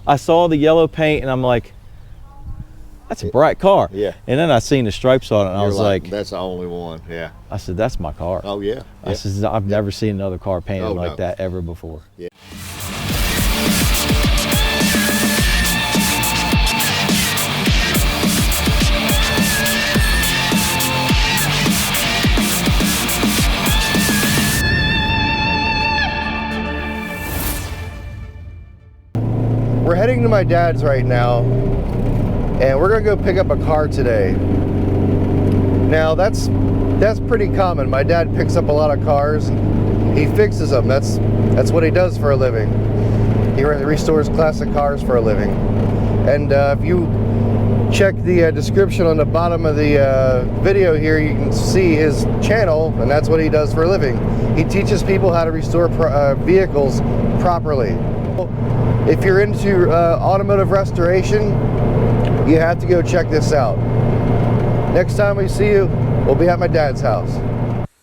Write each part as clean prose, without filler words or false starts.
I saw the yellow paint and I'm like, that's a bright car. Yeah. And then I seen the stripes on it and I was like, that's the only one. Yeah. I said, that's my car. Oh yeah. I said, I've never seen another car painted like that ever before. Yeah. We're heading to my dad's right now, and we're gonna go pick up a car today. Now that's pretty common. My dad picks up a lot of cars. He fixes them. That's what he does for a living. He restores classic cars for a living. And if you check the description on the bottom of the video here, you can see his channel, and that's what he does for a living. He teaches people how to restore vehicles properly. If you're into automotive restoration, you have to go check this out. Next time we see you, we'll be at my dad's house.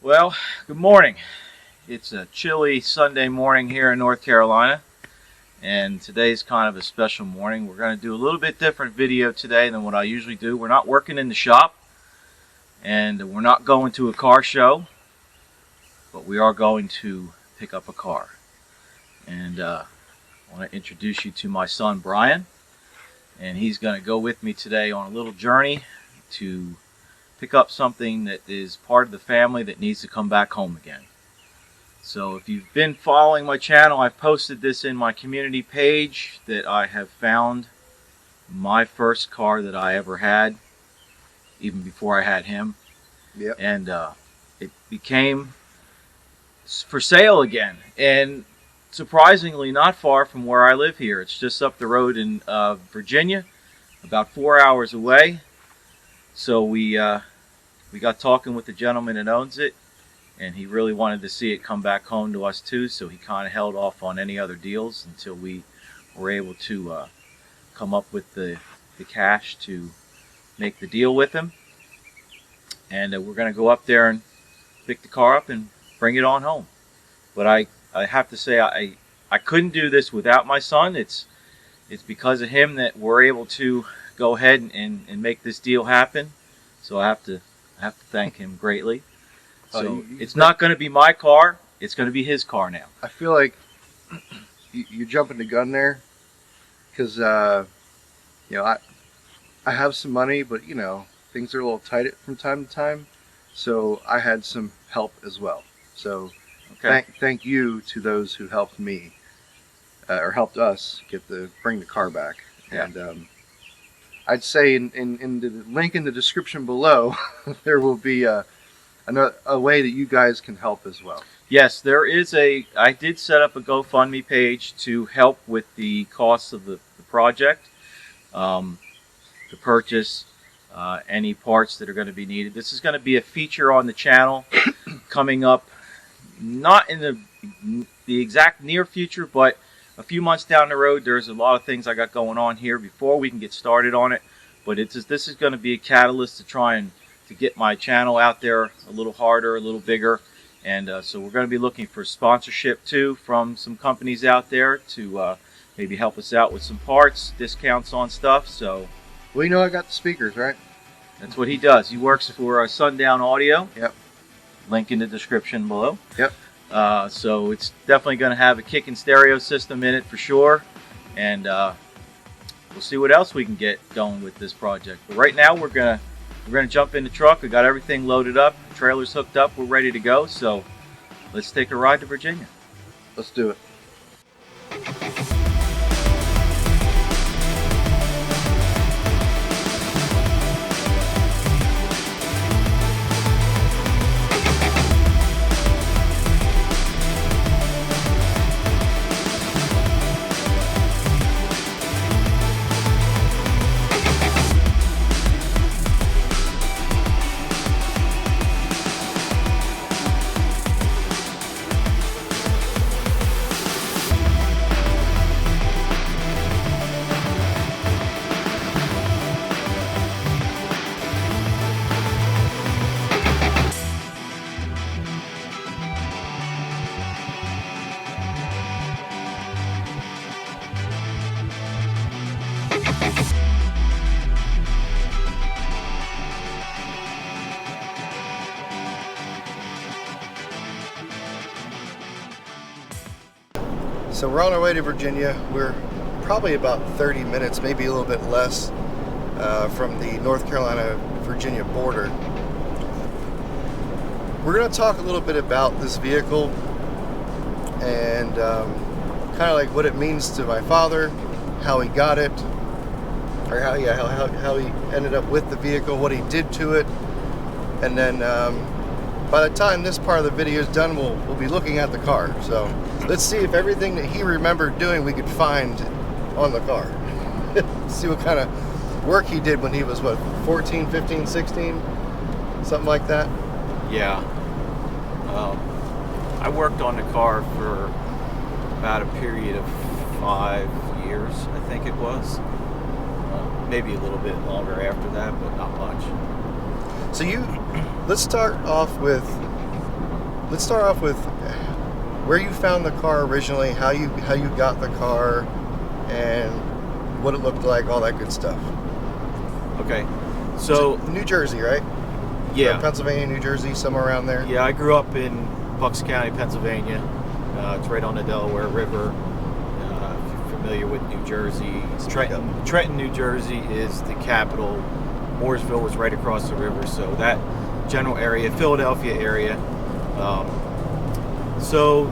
Well, good morning. It's a chilly Sunday morning here in North Carolina, and today's kind of a special morning. We're going to do a little bit different video today than what I usually do. We're not working in the shop, and we're not going to a car show, but we are going to pick up a car. And I want to introduce you to my son Bryan, and he's going to go with me today on a little journey to pick up something that is part of the family that needs to come back home again. So if you've been following my channel, I've posted this in my community page that I have found my first car that I ever had, even before I had him. Yep. And it became for sale again, and surprisingly not far from where I live here. It's just up the road in Virginia, about 4 hours away. So we got talking with the gentleman that owns it, and he really wanted to see it come back home to us too, so he kind of held off on any other deals until we were able to come up with the cash to make the deal with him. And we're going to go up there and pick the car up and bring it on home. But I have to say, I couldn't do this without my son. It's because of him that we're able to go ahead and make this deal happen. So I have to thank him greatly. So it's not going to be my car. It's going to be his car now. I feel like you're jumping the gun there, because you know, I have some money, but you know, things are a little tight from time to time. So I had some help as well. So thank you to those who helped me or helped us bring the car back. Yeah. And I'd say in the link in the description below, there will be a way that you guys can help as well. Yes, there is I did set up a GoFundMe page to help with the costs of the project, to purchase any parts that are going to be needed. This is going to be a feature on the channel coming up, not in the exact near future, but a few months down the road. There's a lot of things I got going on here before we can get started on it, but this is going to be a catalyst to try and to get my channel out there a little harder, a little bigger. And so we're going to be looking for sponsorship too from some companies out there to maybe help us out with some parts, discounts on stuff. So, well, you know, I got the speakers, right? That's what he does. He works for Sundown Audio. Yep. Link in the description below. Yep. So it's definitely going to have a kick and stereo system in it for sure. And we'll see what else we can get going with this project. But right now we're gonna jump in the truck. We got everything loaded up, trailer's hooked up, we're ready to go. So let's take a ride to Virginia. Let's do it. So we're on our way to Virginia. We're probably about 30 minutes, maybe a little bit less, from the North Carolina-Virginia border. We're going to talk a little bit about this vehicle and kind of like what it means to my father, how he got it, or how he ended up with the vehicle, what he did to it, and then by the time this part of the video is done, we'll be looking at the car. So let's see if everything that he remembered doing we could find on the car. See what kind of work he did when he was, what, 14, 15, 16? Something like that? Yeah. I worked on the car for about a period of 5 years, I think it was. Maybe a little bit longer after that, but not much. So let's start off with where you found the car originally, how you got the car, and what it looked like, all that good stuff. Okay, so New Jersey, right? yeah, Pennsylvania, New Jersey, somewhere around there. yeah. I grew up in Bucks County, Pennsylvania. It's right on the Delaware River. If you're familiar with New Jersey, Trenton, New Jersey is the capital. Mooresville was right across the river, so that general area, Philadelphia area. So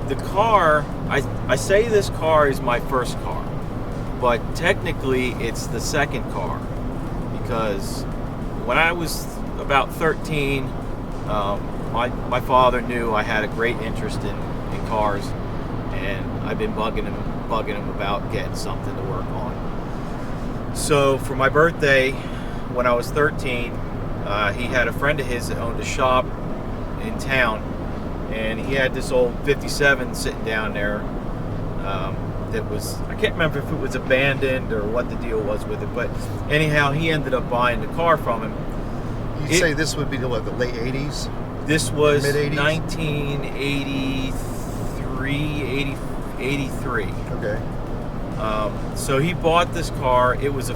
the car, I say this car is my first car, but technically it's the second car, because when I was about 13, my father knew I had a great interest in cars, and I've been bugging him about getting something to work on. So for my birthday, when I was 13, he had a friend of his that owned a shop in town, and he had this old 57 sitting down there that was, I can't remember if it was abandoned or what the deal was with it, but anyhow, he ended up buying the car from him. You'd say this would be the late 80s? This was Mid-80s? 1983, 83. Okay. So he bought this car. It was a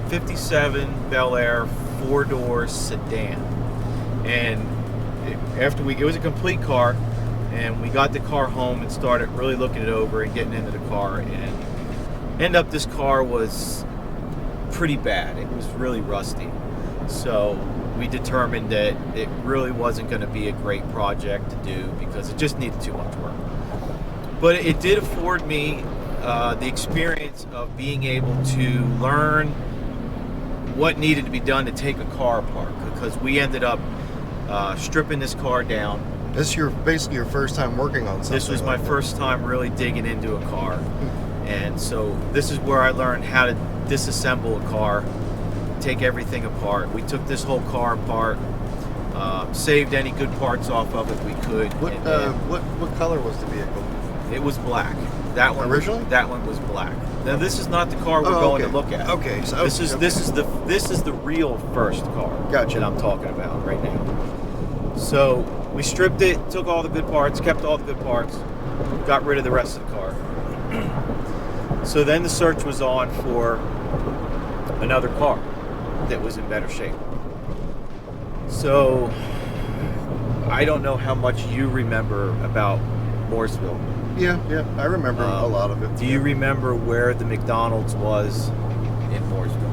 57 BelAir 4-door sedan, and it was a complete car, and we got the car home and started really looking it over and getting into the car, and end up this car was pretty bad. It was really rusty, so we determined that it really wasn't going to be a great project to do because it just needed too much work. But it did afford me the experience of being able to learn what needed to be done to take a car apart, because we ended up stripping this car down. This is basically your first time working on something. This was my first time really digging into a car, and so this is where I learned how to disassemble a car, take everything apart. We took this whole car apart, saved any good parts off of it we could. What color was the vehicle? It was black. That one originally? That one was black. Now this is not the car we're going to look at. Okay, so this is the real first car. Gotcha. That I'm talking about right now. So we stripped it, took all the good parts, kept all the good parts, got rid of the rest of the car. So then the search was on for another car that was in better shape. So I don't know how much you remember about Mooresville. Yeah, I remember a lot of it. Do you remember where the McDonald's was in Mooresville?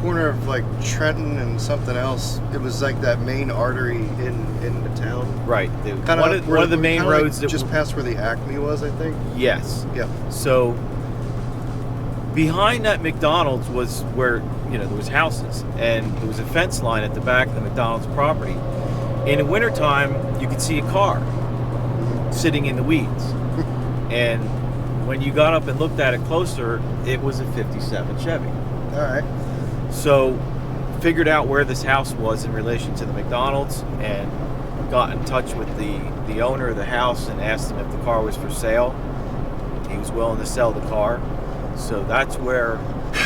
Corner of like Trenton and something else. It was like that main artery in the town. Right. One of the main roads that just past where the Acme was, I think. Yes. Yeah. So behind that McDonald's was where, there was houses, and there was a fence line at the back of the McDonald's property. In the wintertime, you could see a car sitting in the weeds. And when you got up and looked at it closer, it was a 57 Chevy. All right. So figured out where this house was in relation to the McDonald's, and got in touch with the owner of the house and asked him if the car was for sale. He was willing to sell the car. So that's where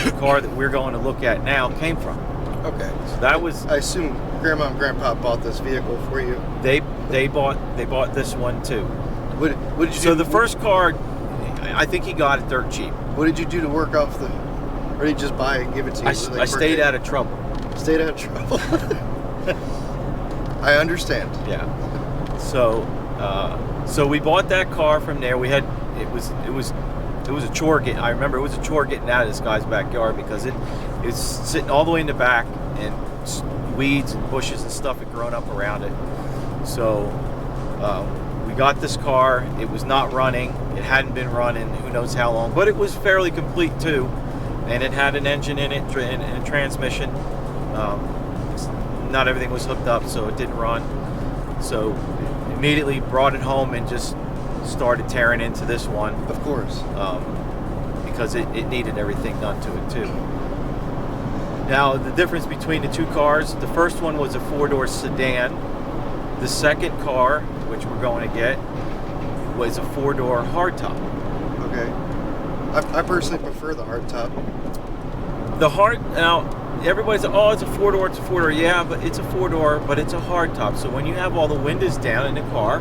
the car that we're going to look at now came from. Okay. So that was, I assume Grandma and Grandpa bought this vehicle for you. they bought this one too. What did you So do? the first car, I think he got it dirt cheap. What did you do to work off the? Or did you just buy it and give it to you? I stayed out of trouble. Stayed out of trouble. I understand. Yeah. So we bought that car from there. We had it was a chore I remember it was a chore getting out of this guy's backyard because it's sitting all the way in the back and weeds and bushes and stuff had grown up around it. So we got this car. It was not running. It hadn't been running who knows how long, but it was fairly complete too, and it had an engine in it and a transmission. Not everything was hooked up, so it didn't run. So immediately brought it home and just started tearing into this one. Of course. Because it needed everything done to it too. Now the difference between the two cars, the first one was a 4-door sedan. The second car, which we're going to get, was a 4-door hardtop. Okay. I personally prefer the hardtop. Now everybody's like, oh, it's a 4-door, it's a 4-door. Yeah, but it's a 4-door, but it's a hardtop. So when you have all the windows down in the car,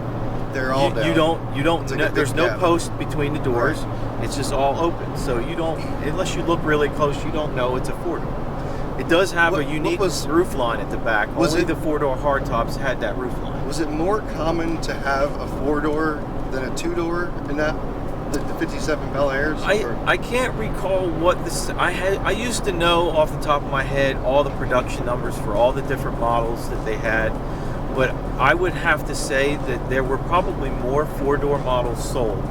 they're all down. You don't. Like there's no cabin. post between the doors. Right. It's just all open. So you don't, unless you look really close, you don't know it's a 4-door. It does have a unique roof line at the back. Only the 4-door hardtops had that roof line. Was it more common to have a 4-door than a 2-door in that? The 57 BelAirs? I can't recall what this. I used to know off the top of my head all the production numbers for all the different models that they had, but I would have to say that there were probably more 4-door models sold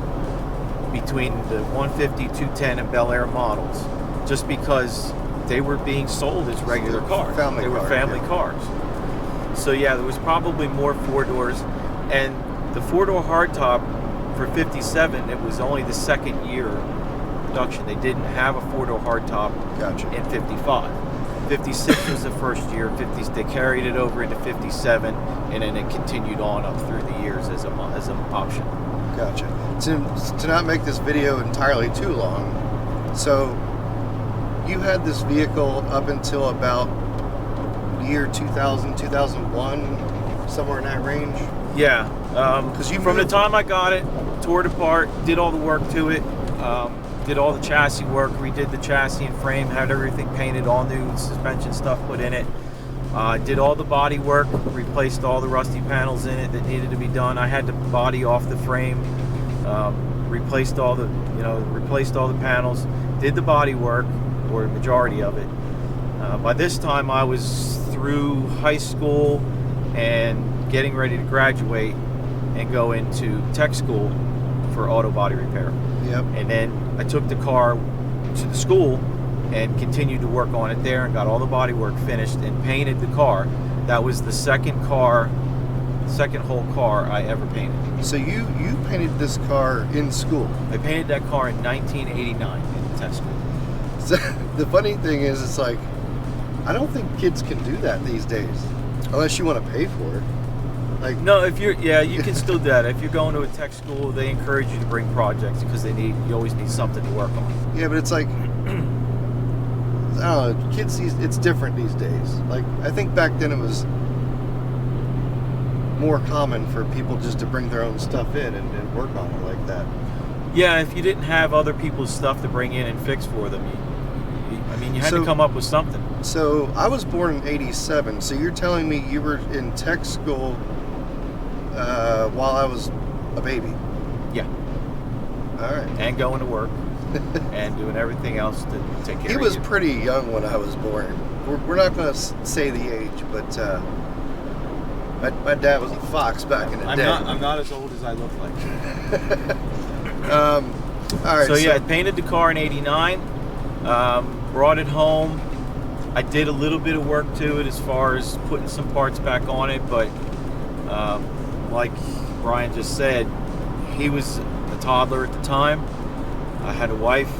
between the 150, 210, and BelAir models, just because they were being sold as regular cars. They were family cars. So yeah, there was probably more 4-doors, and the 4-door hardtop for 57, it was only the second year production. They didn't have a 4-door hardtop in 55. 56 was the first year. 50s they carried it over into 57, and then it continued on up through the years as an option. Gotcha. To not make this video entirely too long, so you had this vehicle up until about year 2000, 2001, somewhere in that range? Yeah. Because from the time I got it, tore it apart, did all the work to it, did all the chassis work, redid the chassis and frame, had everything painted, all new suspension stuff put in it, did all the body work, replaced all the rusty panels in it that needed to be done. I had to body off the frame, replaced all the panels, did the body work, or a majority of it. By this time I was through high school and getting ready to graduate and go into tech school for auto body repair. Yep. And then I took the car to the school and continued to work on it there and got all the body work finished and painted the car. That was the second whole car I ever painted. So you painted this car in school? I painted that car in 1989 in tech school. So the funny thing is, it's like, I don't think kids can do that these days, unless you want to pay for it. Like, no, you can still do that. If you're going to a tech school, they encourage you to bring projects because you always need something to work on. Yeah, but it's like, I don't know, kids, it's different these days. Like, I think back then it was more common for people just to bring their own stuff in and work on it like that. Yeah, if you didn't have other people's stuff to bring in and fix for them, you had to come up with something. So I was born in '87. So you're telling me you were in tech school while I was a baby? Yeah. All right. And going to work and doing everything else to take care of you. He was pretty young when I was born. We're not going to say the age, but my dad was a fox back in the day. I'm not as old as I look like. All right. So yeah, I painted the car in '89. Brought it home. I did a little bit of work to it as far as putting some parts back on it, but like Bryan just said, he was a toddler at the time. I had a wife.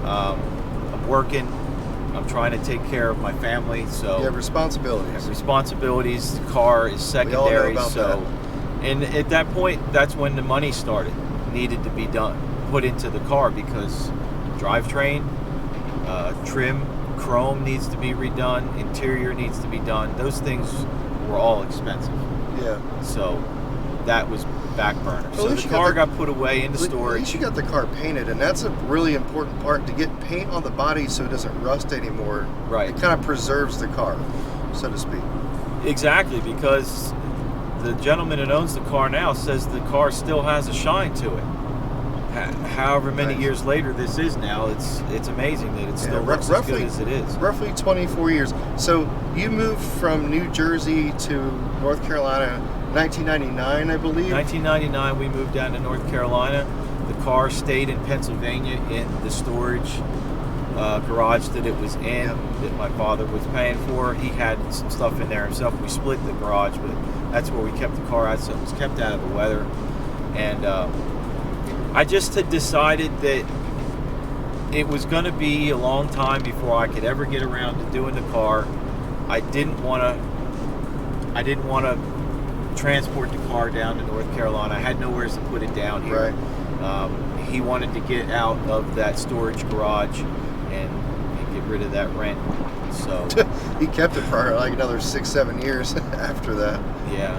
I'm working. I'm trying to take care of my family. So you have responsibilities. I have responsibilities. The car is secondary. We all know about that. And at that point, that's when the money needed to be put into the car, because drivetrain, trim, chrome needs to be redone, interior needs to be done. Those things were all expensive. Yeah. So that was back burner. Well, So the car got put away into At least storage. you got the car painted, and that's a really important part, to get paint on the body so it doesn't rust anymore. Right. It kind of preserves the car, so to speak. Exactly, because the gentleman that owns the car now says the car still has a shine to it. However many years later this is now, it's amazing that it still looks as good as it is. Roughly 24 years. So you moved from New Jersey to North Carolina 1999, I believe? 1999 we moved down to North Carolina. The car stayed in Pennsylvania in the storage garage that it was in, that my father was paying for. He had some stuff in there himself. We split the garage, but that's where we kept the car at, so it was kept out of the weather. And I just had decided that it was going to be a long time before I could ever get around to doing the car. I didn't want to transport the car down to North Carolina. I had nowhere to put it down here. Right. He wanted to get out of that storage garage and get rid of that rent. So he kept it for like another 6-7 years after that. Yeah.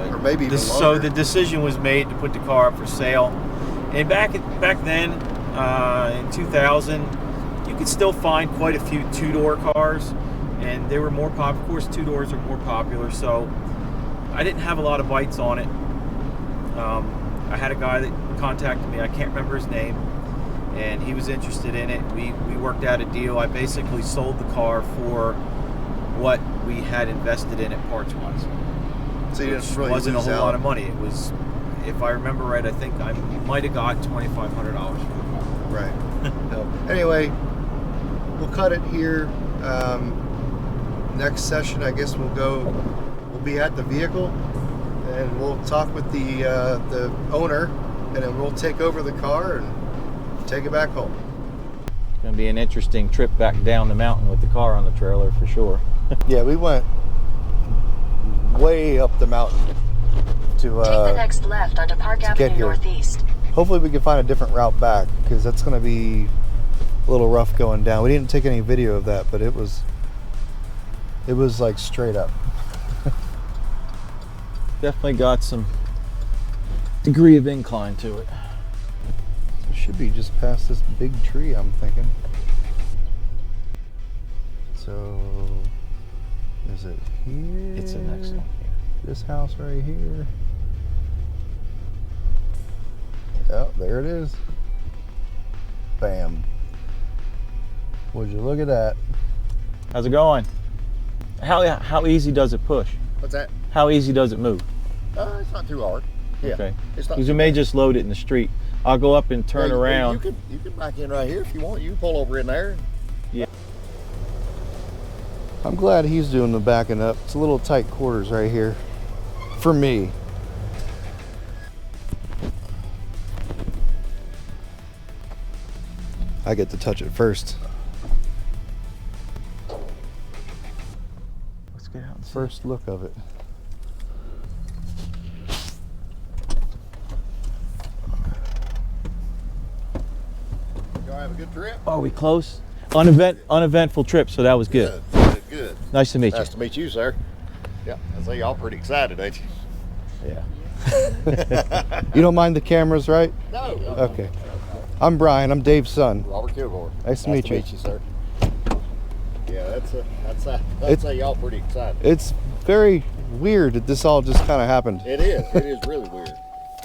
Or maybe even longer. So the decision was made to put the car up for sale. And back then, in 2000, you could still find quite a few two-door cars, and they were more popular. Of course, two-doors are more popular, so I didn't have a lot of bites on it. I had a guy that contacted me, I can't remember his name, and he was interested in it. We worked out a deal. I basically sold the car for what we had invested in it parts-wise. So you didn't really wasn't a lose whole out. lot of money. It was, if I remember right, I think I might have got $2,500 for the car. Right. No. Anyway, we'll cut it here. Next session, I guess we'll be at the vehicle, and we'll talk with the owner, and then we'll take over the car and take it back home. It's going to be an interesting trip back down the mountain with the car on the trailer for sure. Yeah, we went way up the mountain to take the next left onto Park get Avenue here. Northeast. Hopefully we can find a different route back, because that's going to be a little rough going down. We didn't take any video of that, but it was like straight up. Definitely got some degree of incline to it. It should be just past this big tree, I'm thinking. So, is it here? It's the next one here. This house right here. Oh, there it is. Bam. Would you look at that? How's it going? How easy does it push? What's that? How easy does it move? It's not too hard. Yeah. Okay. It's not. Because we may just load it in the street. I'll go up and turn around. You can back in right here if you want. You can pull over in there. Yeah. I'm glad he's doing the backing up. It's a little tight quarters right here. For me. I get to touch it first. Let's get out and see. First look of it. Y'all have a good trip? Are we close? Uneventful trip, so that was good. Good. Nice to meet you. Nice to meet you, sir. Yeah, I say y'all pretty excited, ain't you? Yeah. You don't mind the cameras, right? No. Okay. I'm Bryan. I'm Dave's son. Robert Kilgore. Nice to meet you. Meet you, sir. Yeah, that's say y'all pretty excited. It's very weird that this all just kind of happened. It is. It is really weird.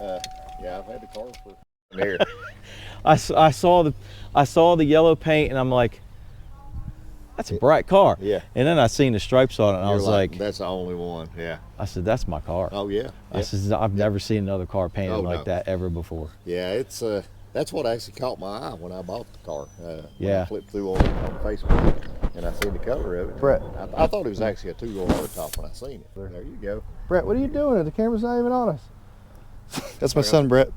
Yeah, I've had the car for here. I saw the yellow paint, and I'm like, that's a bright car. Yeah. And then I seen the stripes on it, and I You're was like, that's the only one. Yeah. I said, that's my car. Oh yeah. I said, I've never seen another car painted Oh, like no. that ever before. Yeah, it's that's what actually caught my eye when I bought the car. When Yeah. I flipped through on Facebook and I seen the color of it. Brett. I thought it was actually a two-door hardtop when I seen it. There you go. Brett, what are you doing? The camera's not even on us. That's my son, Brett.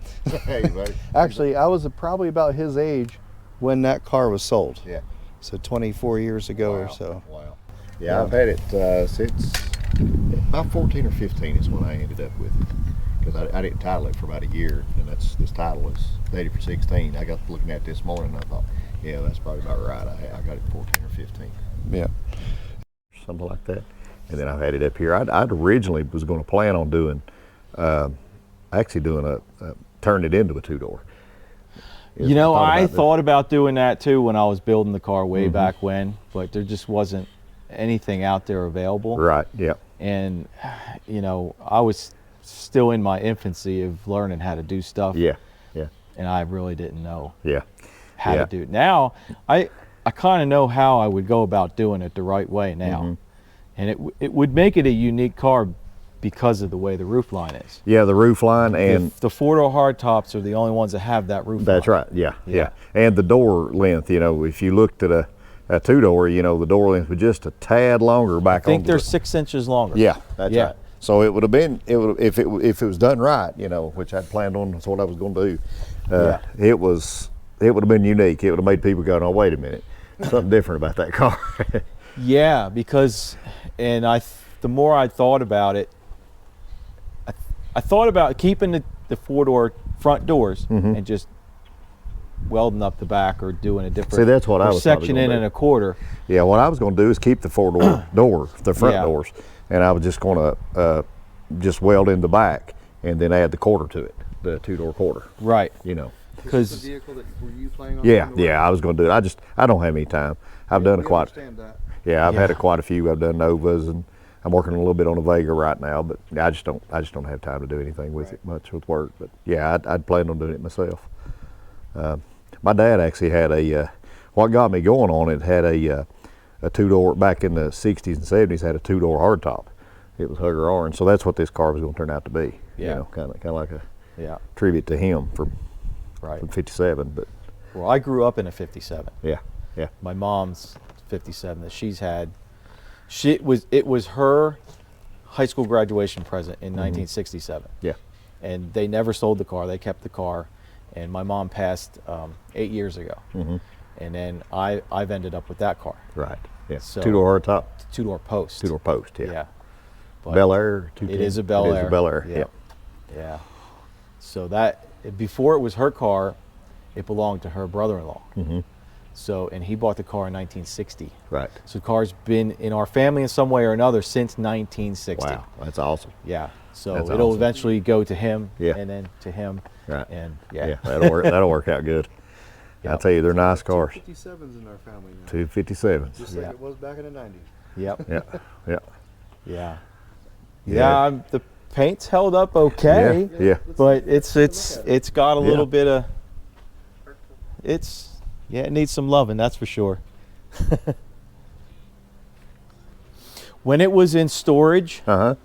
Hey, buddy. Actually, I was probably about his age when that car was sold. Yeah. So 24 years ago or Wow. so. Wow. Yeah, I've had it since about 14 or 15 is when I ended up with it. Because I didn't title it for about a year, and this title is dated for 16. I got looking at this morning, and I thought, yeah, that's probably about right. I got it 14 or 15. Yeah. Something like that. And then I've had it up here. I'd originally was going to plan on doing actually doing turn it into a 2-door. You know, I about thought about doing that too when I was building the car way Mm-hmm. back when, but there just wasn't anything out there available. Right. Yeah. And, you know, I was still in my infancy of learning how to do stuff. Yeah. Yeah. And I really didn't know Yeah. how Yeah. to do it. Now, I kind of know how I would go about doing it the right way now. Mm-hmm. And it would make it a unique car because of the way the roof line is. Yeah. The roof line and The 4-door hardtops are the only ones that have that roof that's line. right. Yeah, Yeah. yeah. And the door length, you know, if you looked at a 2-door, you know, the door length was just a tad longer back I think onto they're the- 6 inches longer. Yeah, that's Yeah. right. So it would have been, if it was done right, you know, which I'd planned on, that's what I was going to do. It would have been unique. It would have made people go, "Oh, wait a minute, something different about that car." Yeah, because, and the more I thought about it, I thought about keeping the 4-door front doors and just welding up the back or doing a different. See, that's what I was probably section in gonna do. and a quarter. Yeah, what I was going to do is keep the 4-door door, the front Yeah. doors, and I was just going to just weld in the back and then add the quarter to it, the 2-door quarter. Right. You know. Because This is the vehicle that were you planning on? Yeah, doing the yeah, I was going to do it. I don't have any time. I've done We quite. understand that. Yeah, I've had Yeah. quite a few. I've done Novas, and I'm working a little bit on a Vega right now. But I just don't have time to do anything with it much with work. But yeah, I'd planned on doing it myself. My dad actually had what got me going on it had a 2-door back in the 60s and 70s. Had a 2-door hardtop. It was Hugger Orange, so that's what this car was going to turn out to be. Yeah. You know, kind of like a yeah, tribute to him from right. '57. But Well, I grew up in a 57. yeah, yeah, My mom's 57 that she's had. It was her high school graduation present in 1967. yeah. And they never sold the car. They kept the car. And my mom passed 8 years ago. Mhm. And then I've ended up with that car, Right. Yeah. So- 2-door hardtop, 2-door post. 2-door post. Yeah. But BelAir. It is a It is BelAir. a BelAir. Yeah. Yep. Yeah. So before it was her car, it belonged to her brother-in-law. Mhm. So, and he bought the car in 1960. Right. So the car's been in our family in some way or another since 1960. Wow, that's awesome. Yeah. So That's it'll awesome. eventually go to him, Yeah. and then to him, Right. and Yeah, that'll work. That'll work out good. I'll Yep. tell you, they're nice cars. 57s in our family now. 257s. Just Yeah. like it was back in the 90s. Yep. Yeah, yeah, Yeah. Yeah. Yeah. The paint's held up okay, yeah, yeah. but it's got a Yeah. little bit of it needs some loving, that's for sure. When it was in storage, Uh huh.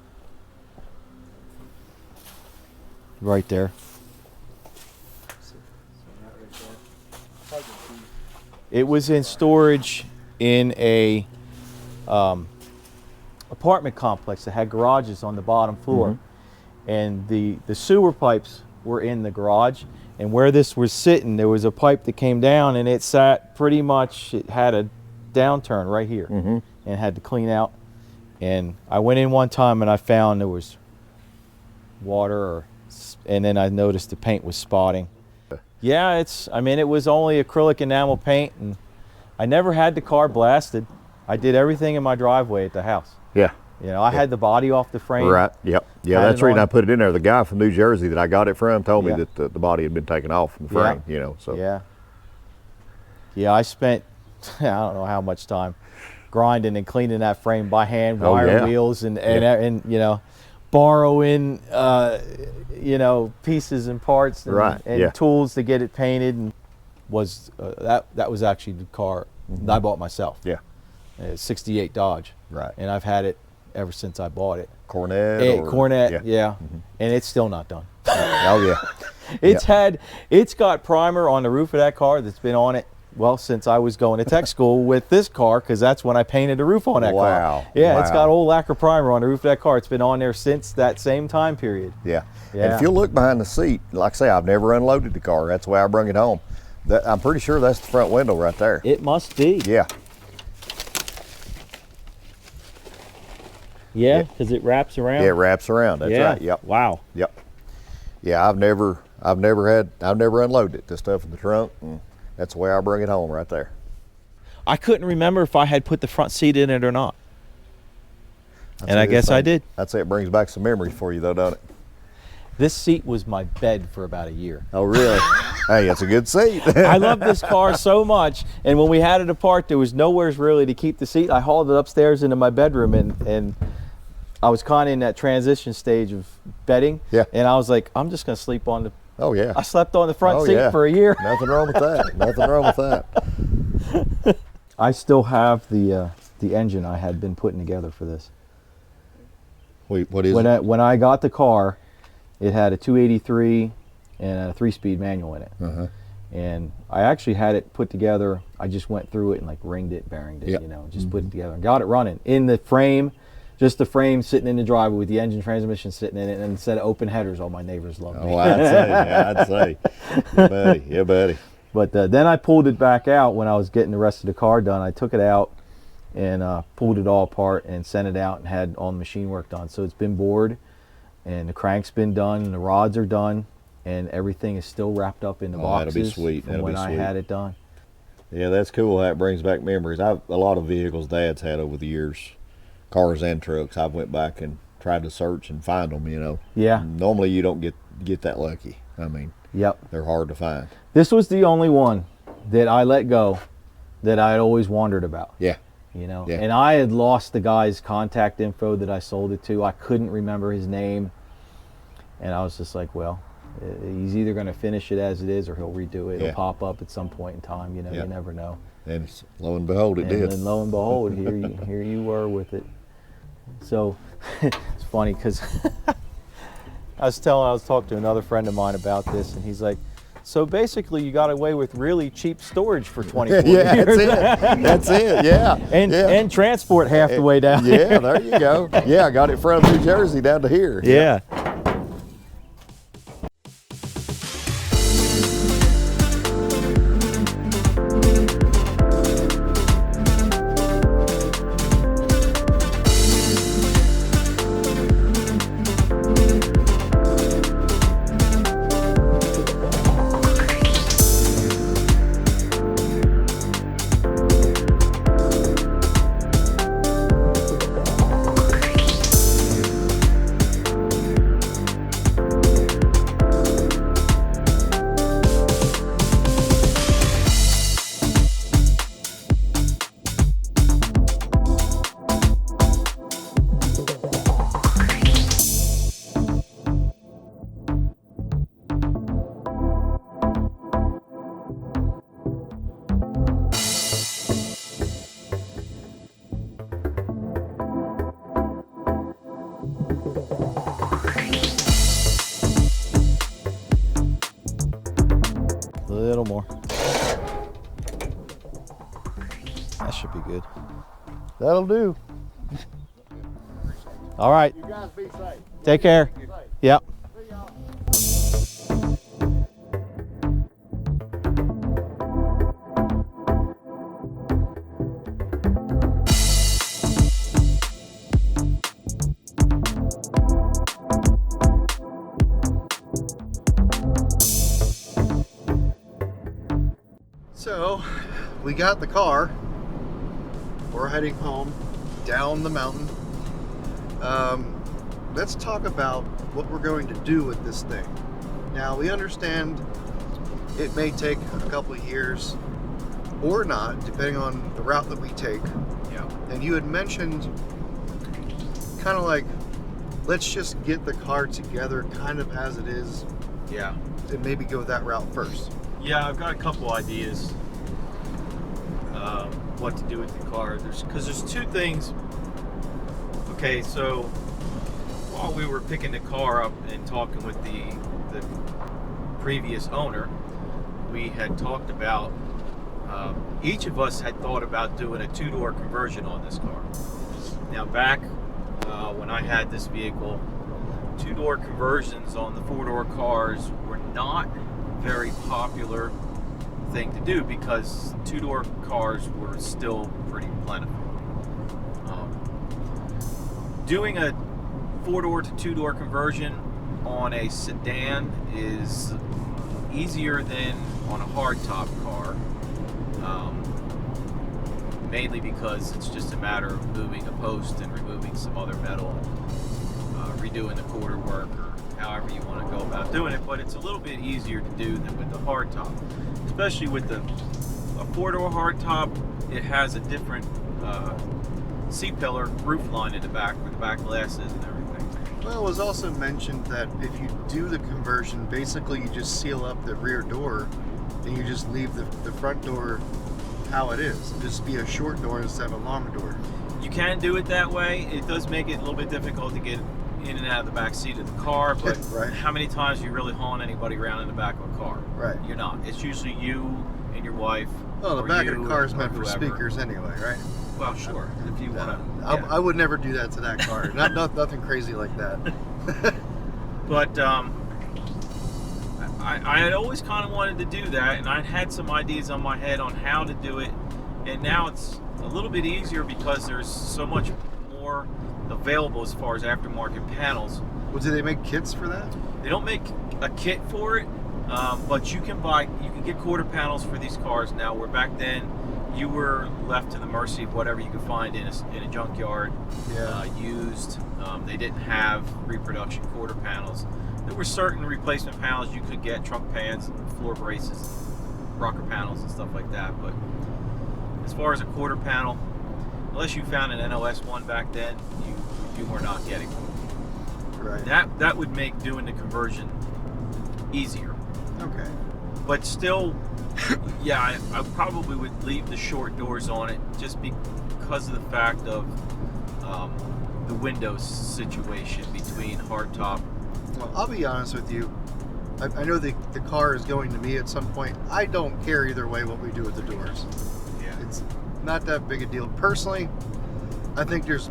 right there, it was in storage in a apartment complex that had garages on the bottom floor, and the sewer pipes were in the garage, and where this was sitting there was a pipe that came down, and it sat pretty much, it had a downturn right here, and had to clean out. And I went in one time and I found there was water, and then I noticed the paint was spotting. Yeah, it was only acrylic enamel paint, and I never had the car blasted. I did everything in my driveway at the house. Yeah. You know, I had the body off the frame. Right. Yep. Yeah, Had that's it the reason on. I put it in there. The guy from New Jersey that I got it from told me Yeah. that the body had been taken off from the Yeah. frame. You know, so Yeah. Yeah, I spent I don't know how much time grinding and cleaning that frame by hand, Oh, wire yeah. wheels and you know, borrowing pieces and parts and, Right, and yeah. tools to get it painted, and that was actually the car that I bought myself. Yeah. A 68 Dodge. Right. And I've had it ever since I bought it. Cornet. Cornet, Yeah. And it's still not done. Oh yeah. It's got primer on the roof of that car that's been on it, well, since I was going to tech school with this car, because that's when I painted the roof on that car. Wow. Yeah, it's Wow. got old lacquer primer on the roof of that car. It's been on there since that same time period. Yeah. And Yeah. if you look behind the seat, like I say, I've never unloaded the car. That's the way I bring it home. I'm pretty sure that's the front window right there. It must be. Yeah. Yeah, because it wraps around. Yeah, it wraps around. That's Yeah. right. Yep. Wow. Yep. Yeah, I've never unloaded it. This stuff in the trunk, and that's the way I bring it home right there. I couldn't remember if I had put the front seat in it or not. I'd And say I this guess I thing- did. I'd say it brings back some memories for you, though, don't it? This seat was my bed for about a year. Oh, really? Hey, that's a good seat. I love this car so much, and when we had it apart, there was nowhere really to keep the seat. I hauled it upstairs into my bedroom, and I was kind of in that transition stage of bedding. Yeah. And I was like, I'm just going to sleep on the. Oh, yeah. I slept on the front seat yeah. for a year. Nothing wrong with that. Nothing wrong with that. I still have the engine I had been putting together for this. Wait, what is it? When I got the car, it had a 283 and a 3-speed manual in it. Uh-huh. And I actually had it put together. I just went through it and like ringed it, bearinged it, Yep. you know, just put it together and got it running. In the frame, just the frame sitting in the driveway with the engine transmission sitting in it, and instead of open headers, all my neighbors loved me. Oh, I'd say. Yeah, buddy. Yeah, buddy. But then I pulled it back out when I was getting the rest of the car done. I took it out and pulled it all apart and sent it out and had all the machine work done. So it's been bored, and the crank's been done, and the rods are done, and everything is still wrapped up in the boxes. That'll be sweet. From when I had it done. Yeah, that's cool. That brings back memories. A lot of vehicles Dad's had over the years, cars and trucks. I've went back and tried to search and find them. You know. Yeah. Normally you don't get that lucky. I mean. Yep. They're hard to find. This was the only one that I let go that I had always wondered about. Yeah. You know, Yeah. and I had lost the guy's contact info that I sold it to. I couldn't remember his name, and I was just like, well, he's either going to finish it as it is or he'll redo it. Yeah. It'll pop up at some point in time. You know, Yeah. you never know. And lo and behold, it And did. then lo and behold, here you were with it. So it's funny because I was talking to another friend of mine about this, and he's like, so basically you got away with really cheap storage for 24 Yeah, years. that's it. Yeah. And transport half the way down. Yeah, there you go. Yeah, I got it from New Jersey down to here. Yeah. A little more. That should be good. That'll do. All right. You guys be safe. Take care. Yep. So, we got the car. We're heading home down the mountain. Let's talk about what we're going to do with this thing. Now, we understand it may take a couple of years or not, depending on the route that we take. Yeah. And you had mentioned kind of like, let's just get the car together kind of as it is Yeah. and maybe go that route first. Yeah, I've got a couple ideas what to do with the car. There's two things. Okay, so while we were picking the car up and talking with the previous owner, we had talked about each of us had thought about doing a two-door conversion on this car. Now back when I had this vehicle, two-door conversions on the four-door cars were not very popular thing to do because two-door cars were still pretty plentiful. Doing a four-door to two-door conversion on a sedan is easier than on a hardtop car, mainly because it's just a matter of moving a post and removing some other metal, redoing the quarter work, or however you want to go about doing it, but it's a little bit easier to do than with the hardtop. Especially with a 4-door hardtop, it has a different C-pillar roof line in the back where the back glass is and everything. Well, it was also mentioned that if you do the conversion, basically you just seal up the rear door and you just leave the front door how it is. Just be a short door instead of a long door. You can do it that way. It does make it a little bit difficult to get in and out of the back seat of the car, but Right. how many times are you really hauling anybody around in the back of a car? Right. You're not. It's usually you and your wife. Well, the or back of you the car is or meant for whoever. speakers anyway, right? Well, sure. If you want to. I would never do that to that car. Nothing crazy like that. But I had always kind of wanted to do that, and I'd had some ideas on my head on how to do it, and now it's a little bit easier because there's so much more available as far as aftermarket panels. Well, do they make kits for that? They don't make a kit for it, but you can get quarter panels for these cars now, where back then you were left to the mercy of whatever you could find in a junkyard, used. They didn't have reproduction quarter panels. There were certain replacement panels you could get, trunk pans, floor braces, rocker panels and stuff like that, but as far as a quarter panel, unless you found an NOS one back then, you were not getting one. Right. That would make doing the conversion easier. Okay. But still, yeah, I probably would leave the short doors on it just because of the fact of the windows situation between hardtop. Well, I'll be honest with you. I know the car is going to me at some point. I don't care either way what we do with the doors. Yeah. It's not that big a deal. Personally, I think there's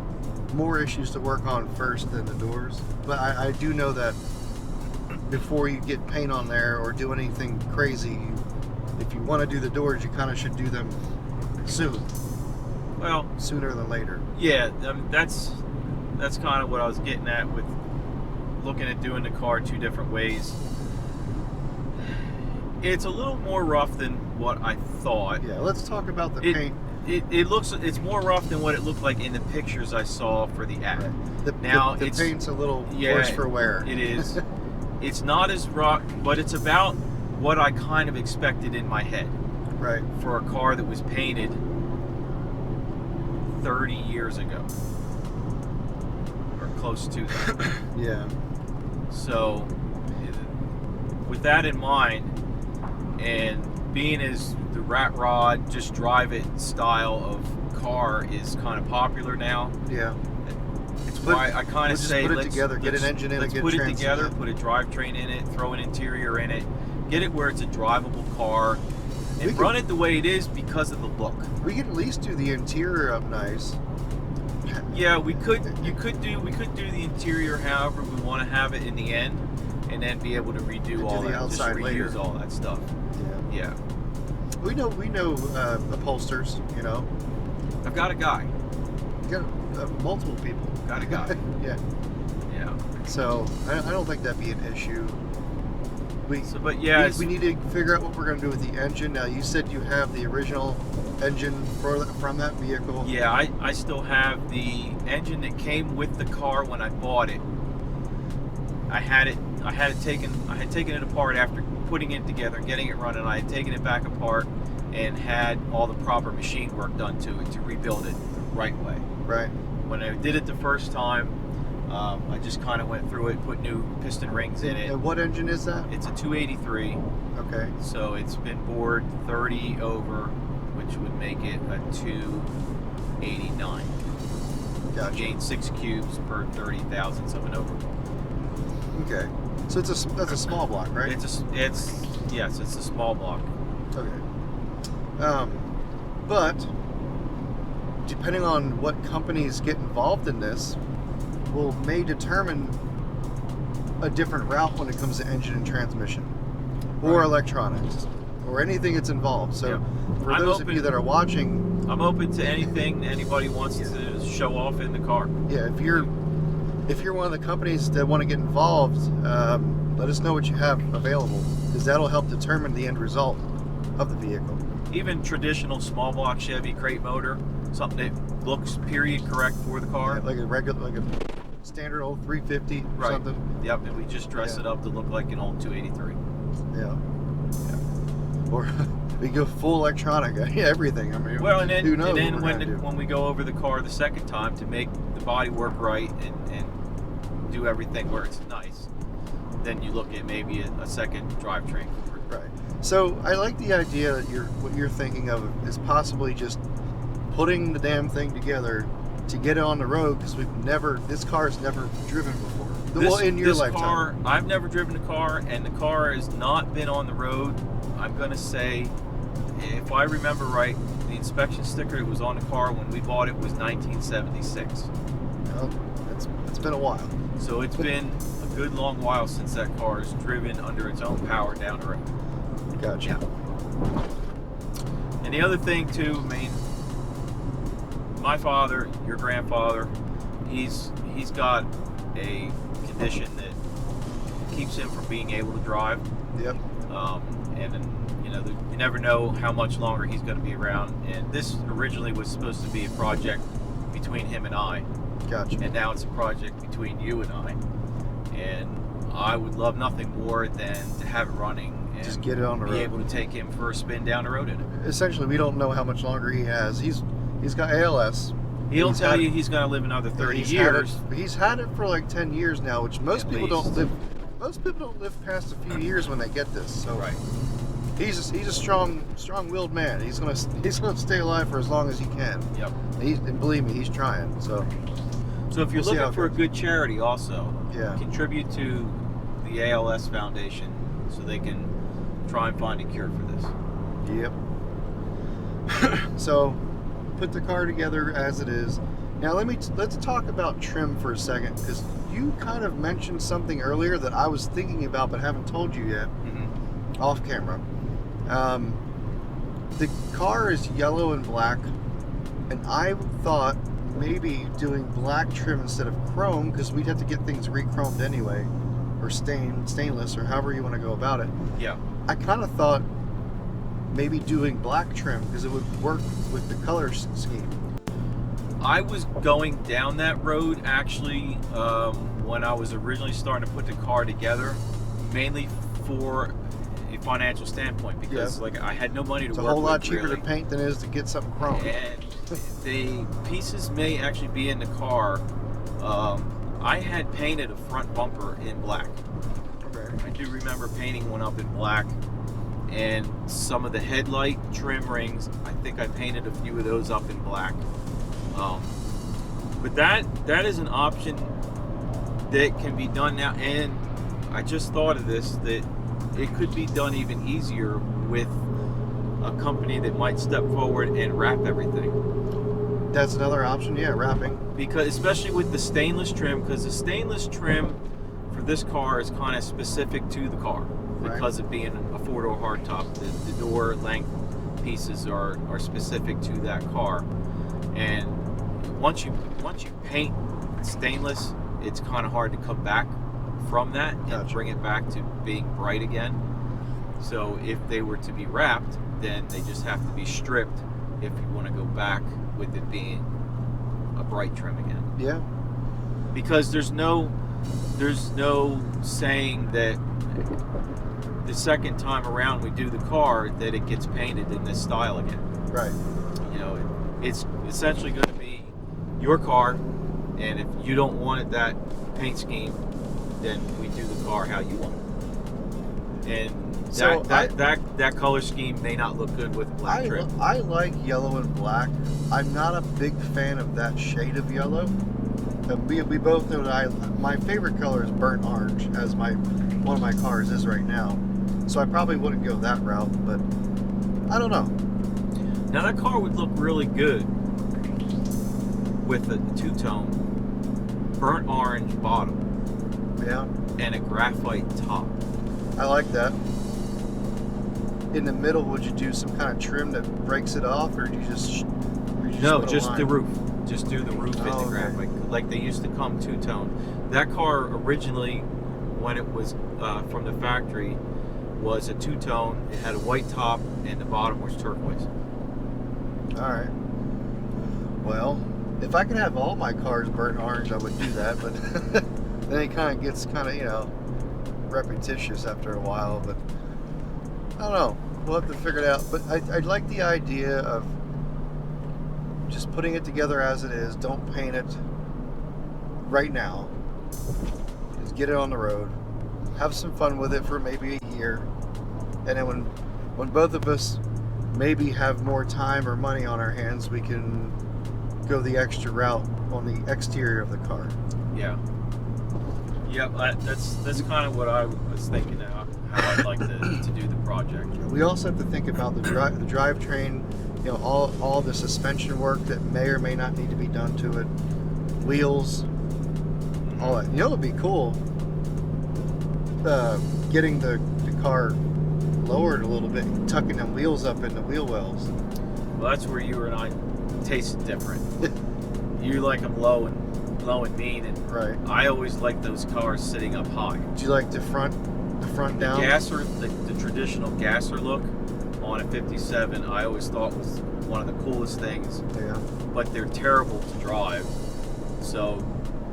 more issues to work on first than the doors. But I do know that before you get paint on there or do anything crazy, if you want to do the doors, you kind of should do them soon. Well, Sooner than later. yeah, that's kind of what I was getting at with looking at doing the car two different ways. It's a little more rough than what I thought. Yeah, let's talk about the paint. It's more rough than what it looked like in the pictures I saw for the ad. Right. The It's paint's a little worse for wear. It is. It's not as rough, but it's about what I kind of expected in my head Right. for a car that was painted 30 years ago, or close to that. Yeah. So, with that in mind, and being as the rat rod, just drive it style of car is kind of popular now, Yeah. it's why I kind of just say put it let's together, get an engine in it, let's get put it trans in together, it. put a drivetrain in it, throw an interior in it, get it where it's a drivable car, and We run it the way it is because of the look. We could at least do the interior up nice. Yeah, we could do the interior however we want to have it in the end, and then be able to redo Do all the that, just outside reuse later. all that stuff. Yeah. Yeah, We know upholsters, you know. I've got a guy. You got multiple people. Got a guy. Yeah. Yeah. So I don't think that'd be an issue. So, but yeah, we need to figure out what we're going to do with the engine. Now, you said you have the original engine from that vehicle. yeah, I still have the engine that came with the car when I bought it. I had taken it apart after putting it together and getting it running. I had taken it back apart and had all the proper machine work done to it to rebuild it the right way. Right. When I did it the first time, I just kind of went through it, put new piston rings in it. And what engine is that? It's a 283, Okay. so it's been bored 30 over, which would make it a 289. Gotcha. Gained 6 cubes per 30 thousandths of an overhaul. Okay. So that's a small block, right? It's a small block. Okay. But depending on what companies get involved in this, may determine a different route when it comes to engine and transmission, or Right. electronics, or anything that's involved. So, Yeah. for I'm those of open- you that are watching, I'm open to anything anybody wants to show off in the car. yeah, if you're one of the companies that want to get involved, let us know what you have available, because that'll help determine the end result of the vehicle. Even traditional small block Chevy crate motor, something that looks period correct for the car. Yeah, like a regular, standard old 350 or Right. something. Yep, and we just dress Yeah. it up to look like an old 283. Yeah. Or we go full electronic, everything. I mean, Well, and then, who knows and then what we're gonna do. when we go over the car the second time to make the body work right and do everything where it's nice, then you look at maybe a second drivetrain. Right. So I like the idea that what you're thinking of is possibly just putting the damn thing together to get it on the road, because this car's never driven before. Well, in your this lifetime. car, I've never driven a car, and the car has not been on the road. I'm gonna say, if I remember right, the inspection sticker that was on the car when we bought it was 1976. Well, it's been a while. So it's been a good long while since that car is driven under its own power down the road. Gotcha. And the other thing too, I mean, my father, your grandfather, he's got a condition that keeps him from being able to drive. Yep. And you know, you never know how much longer he's going to be around. And this originally was supposed to be a project between him and I. Gotcha. And now it's a project between you and I. And I would love nothing more than to have it running and Just get it on the be road. able to take him for a spin down the road in it. Essentially, we don't know how much longer he has. He's got ALS. He'll tell you he's going to live another 30 years. He's had it for like 10 years now, which most At people least. don't live. Most people don't live past a few years when they get this. So Right. he's a strong-willed man. He's gonna stay alive for as long as he can. Yep. And believe me, he's trying. So So if you're We'll see how looking it for a goes. good charity also, Yeah. contribute to the ALS Foundation so they can try and find a cure for this. Yep. So put the car together as it is. Now let's talk about trim for a second, because you kind of mentioned something earlier that I was thinking about but haven't told you yet off camera. The car is yellow and black, and I thought maybe doing black trim instead of chrome, because we'd have to get things re-chromed anyway, or stainless, or however you want to go about it. Yeah. I kind of thought maybe doing black trim because it would work with the color scheme. I was going down that road actually when I was originally starting to put the car together, mainly for a financial standpoint, because Yeah. like I had no money to It's a work whole lot with, cheaper really. to paint than it is to get something chrome. And the pieces may actually be in the car. I had painted a front bumper in black. Okay. I do remember painting one up in black, and some of the headlight trim rings, I think I painted a few of those up in black. But that is an option that can be done now, and I just thought of this, that it could be done even easier with a company that might step forward and wrap everything. That's another option, yeah, wrapping. Because especially with the stainless trim, because the stainless trim for this car is kind of specific to the car, Right. because of being a four-door hardtop. The door length pieces are specific to that car, and once you paint stainless, it's kind of hard to come back from that and Gotcha. bring it back to being bright again. So if they were to be wrapped, then they just have to be stripped if you want to go back with it being a bright trim again. Yeah. Because there's no saying that the second time around we do the car that it gets painted in this style again. Right. You know, it's essentially going to be your car, and if you don't want it that paint scheme, then we do the car how you want it. And So that color scheme may not look good with black trim. I like yellow and black. I'm not a big fan of that shade of yellow. We both know that my favorite color is burnt orange, as one of my cars is right now. So I probably wouldn't go that route, but I don't know. Now that car would look really good with a two-tone burnt orange bottom Yeah, and a graphite top. I like that. In the middle, would you do some kind of trim that breaks it off, or do you just No, put a just the line? roof. Just do the roof in Oh, the okay. graphite, like they used to come two-tone. That car originally, when it was from the factory, was a two-tone. It had a white top, and the bottom was turquoise. All right. Well, If I could have all my cars burnt orange, I would do that, but then it kind of gets you know, repetitious after a while. But I don't know. We'll have to figure it out. But I like the idea of just putting it together as it is. Don't paint it right now. Just get it on the road. Have some fun with it for maybe a year. And then when both of us maybe have more time or money on our hands, we can go the extra route on the exterior of the car. Yeah. Yep, that's kind of what I was thinking now, how I'd like to do the project. We also have to think about the drivetrain, you know, all the suspension work that may or may not need to be done to it, wheels, all that. You know, it'd be cool getting the car lowered a little bit, tucking them wheels up in the wheel wells. Well, that's where you and I taste different. You like them low and mean, and Right. I always like those cars sitting up high. Do you like the front down? Gasser, the traditional gasser look on a 57, I always thought was one of the coolest things. Yeah. But they're terrible to drive. So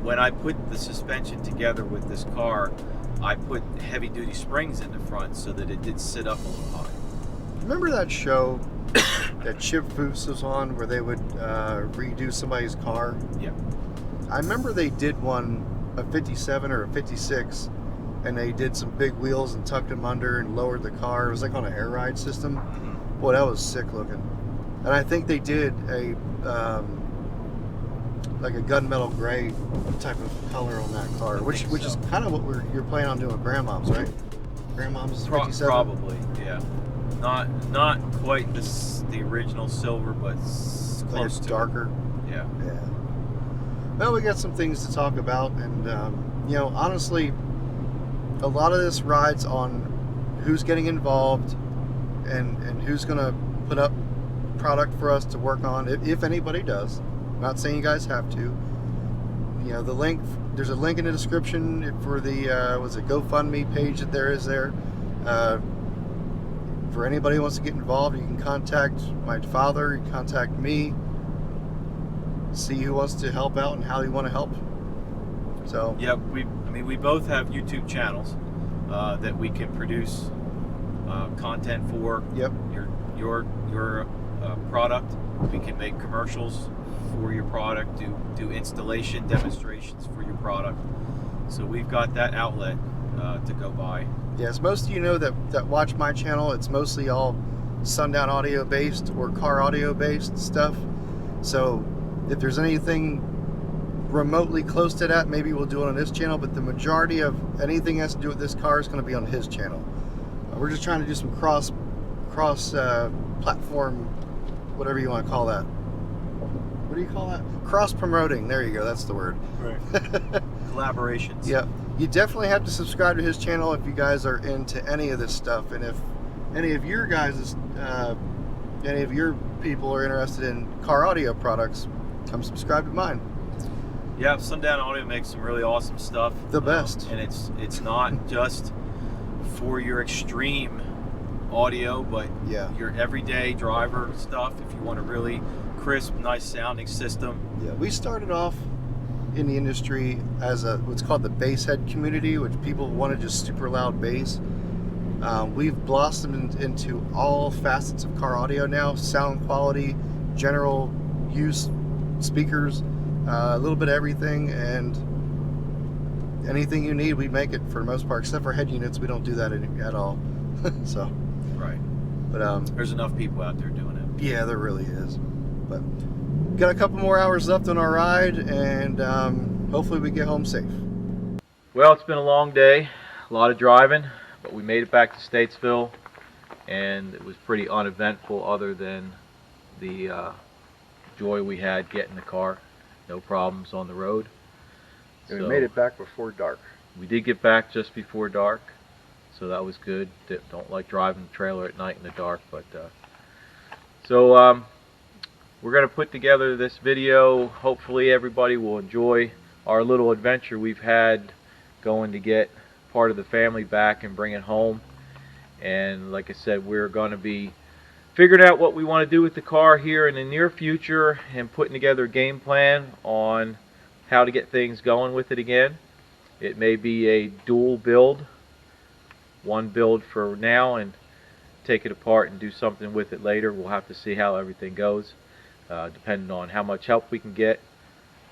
when I put the suspension together with this car, I put heavy duty springs in the front so that it did sit up a little high. Remember that show that Chip Foose was on where they would redo somebody's car? Yeah. I remember they did one, a 57 or a 56, and they did some big wheels and tucked them under and lowered the car. It was like on an air ride system. Boy, that was sick looking. And I think they did a like a gunmetal gray type of color on that car, which is kind of what you're planning on doing with Grandmom's, right? Grandmom's 57? Probably, yeah. Not quite the original silver, but Like close it's to darker. it. Yeah. Yeah. Well, we got some things to talk about, and you know, honestly, a lot of this rides on who's getting involved and who's going to put up product for us to work on, if anybody does. I'm not saying you guys have to. You know, there's a link in the description for the GoFundMe page that there is there. For anybody who wants to get involved, you can contact my father, you can contact me, see who wants to help out and how you want to help. So Yeah, we both have YouTube channels that we can produce content for. Yep. Your product. We can make commercials for your product, do installation demonstrations for your product. So we've got that outlet to go by. Yes, most of you know that watch my channel, it's mostly all Sundown audio based or car audio based stuff. So if there's anything remotely close to that, maybe we'll do it on this channel, but the majority of anything that has to do with this car is going to be on his channel. We're just trying to do some cross platform, whatever you want to call that. What do you call that? Cross promoting. There you go. That's the word. Right. Collaborations. Yep. You definitely have to subscribe to his channel if you guys are into any of this stuff, and if any of your guys, any of your people are interested in car audio products, come subscribe to mine. Yeah, Sundown Audio makes some really awesome stuff. The best. And it's not just for your extreme audio, but Yeah. your everyday driver stuff. If you want a really crisp, nice sounding system. Yeah. We started off in the industry as what's called the bass head community, which people wanted just super loud bass. We've blossomed into all facets of car audio now: sound quality, general use, speakers, a little bit of everything, and anything you need, we make it for the most part. Except for head units, we don't do that at all. So, Right. but There's enough people out there doing it. yeah, there really is. But got a couple more hours left on our ride, and hopefully we get home safe. Well, it's been a long day, a lot of driving, but we made it back to Statesville, and it was pretty uneventful other than the joy we had getting the car. No problems on the road. And we made it back before dark. We did get back just before dark, so that was good. Don't like driving the trailer at night in the dark, but so we're going to put together this video. Hopefully everybody will enjoy our little adventure we've had going to get part of the family back and bring it home. And like I said, we're going to be figured out what we want to do with the car here in the near future and putting together a game plan on how to get things going with it again. It may be a dual build, one build for now and take it apart and do something with it later. We'll have to see how everything goes, depending on how much help we can get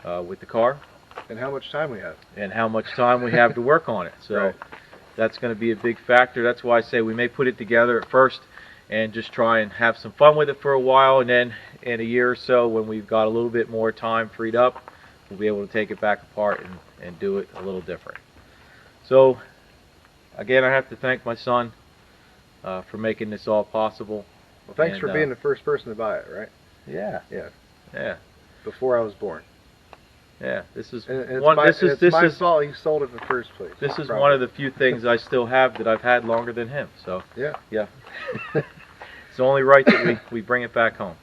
with the car. And how much time we have. And how much time we have to work on it. So right. That's going to be a big factor. That's why I say we may put it together at first and just try and have some fun with it for a while, and then in a year or so when we've got a little bit more time freed up, we'll be able to take it back apart and do it a little different. So again, I have to thank my son for making this all possible. Well, thanks for being the first person to buy it, right? Yeah. Yeah. Yeah. Before I was born. Yeah, this is and one. It's my fault he sold it in the first place. This is one of the few things I still have that I've had longer than him. So yeah. It's only right that we bring it back home.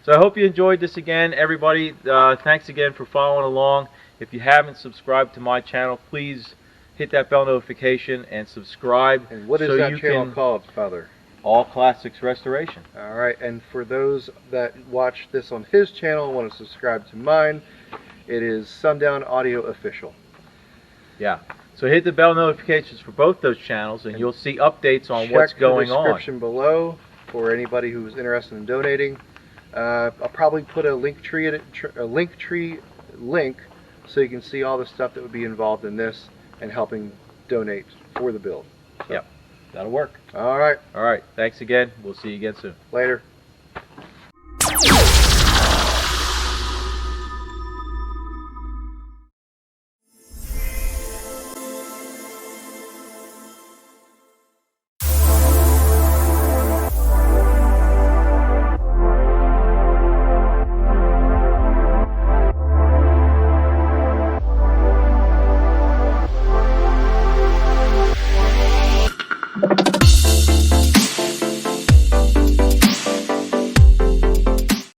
So I hope you enjoyed this again, everybody. Thanks again for following along. If you haven't subscribed to my channel, please hit that bell notification and subscribe. And what is so that you channel can, called, Father? All Classics Restoration. All right, and for those that watch this on his channel and want to subscribe to mine, it is Sundown Audio Official. Yeah. So hit the bell notifications for both those channels, and you'll see updates on what's going on. Check the description below for anybody who's interested in donating. I'll probably put a Linktree link so you can see all the stuff that would be involved in this and helping donate for the build. So. Yep. That'll work. All right. All right. Thanks again. We'll see you again soon. Later.